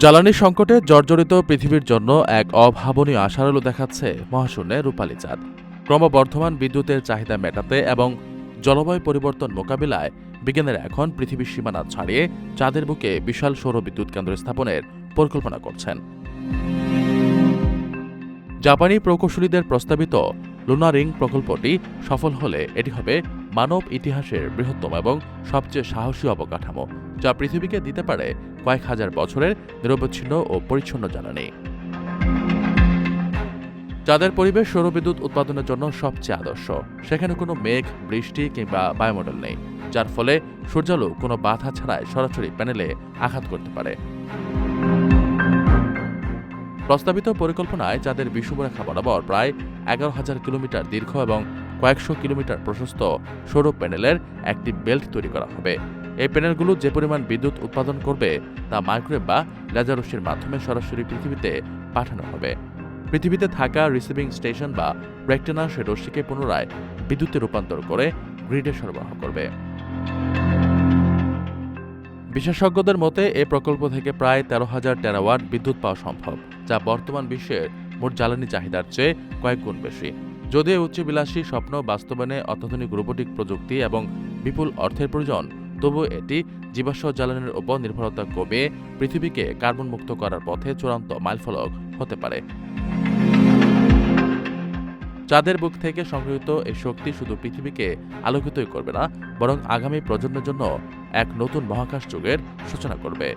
জ্বালানি সংকটে জর্জরিত পৃথিবীর জন্য এক অভাবনীয় আশার আলো দেখাচ্ছে মহাশূন্যে রূপালী চাঁদ। ক্রমবর্ধমান বিদ্যুতের চাহিদা মেটাতে এবং জলবায়ু পরিবর্তন মোকাবিলায় বিজ্ঞানীরা এখন পৃথিবীর সীমানা ছাড়িয়ে চাঁদের বুকে বিশাল সৌর বিদ্যুৎ কেন্দ্র স্থাপনের পরিকল্পনা করছেন। জাপানি প্রকৌশলীদের প্রস্তাবিত লুনারিং প্রকল্পটি সফল হলে এটি হবে মানব ইতিহাসের বৃহত্তম এবং সবচেয়ে সাহসী অবকাঠামো, যা পৃথিবীকে দিতে পারে কয়েক হাজার বছরের নিরবচ্ছিন্ন ও পরিচ্ছন্ন জ্বালানি। চাঁদের পরিবেশ সৌরবিদ্যুৎ উৎপাদনের জন্য সবচেয়ে আদর্শ। সেখানে কোনো মেঘ, বৃষ্টি কিংবা বায়ুমণ্ডল নেই, যার ফলে সূর্যালো কোনো বাধা ছাড়াই সরাসরি প্যানেলে আঘাত করতে পারে। প্রস্তাবিত পরিকল্পনায় চাঁদের বিষুবরেখা বরাবর প্রায় 11,000 কিলোমিটার দীর্ঘ এবং কয়েকশো কিলোমিটার প্রশস্ত সৌর প্যানেলের একটি বেল্ট তৈরি করা হবে। এই প্যানেলগুলো যে পরিমাণ বিদ্যুৎ উৎপাদন করবে তা মাইক্রোওয়েভ বা লেজার রশ্মির মাধ্যমে সরাসরি পৃথিবীতে পাঠানো হবে। পৃথিবীতে থাকা রিসিভিং স্টেশন বা ব্রেকটেনার সে রশ্মিকে পুনরায় বিদ্যুতে রূপান্তর করে গ্রিডে সরবরাহ করবে। বিশেষজ্ঞদের মতে এ প্রকল্প থেকে প্রায় 13,000 টেরাওয়াট বিদ্যুৎ পাওয়া সম্ভব, যা বর্তমান বিশ্বের মোট জ্বালানি চাহিদার চেয়ে কয়েক গুণ বেশি। যদিও উচ্চবিলাসী স্বপ্ন বাস্তবায়নে অত্যাধুনিক রোবোটিক প্রযুক্তি এবং বিপুল অর্থের প্রয়োজন, তবুও এটি জীবাশ্ম জ্বালানির উপর নির্ভরতা কমিয়ে পৃথিবীকে কার্বন মুক্ত করার পথে চূড়ান্ত মাইলফলক হতে পারে। চাঁদের বুক থেকে সংগৃহীত এই শক্তি শুধু পৃথিবীকে আলোকিতই করবে না, বরং আগামী প্রজন্মের জন্য এক নতুন মহাকাশ যুগের সূচনা করবে।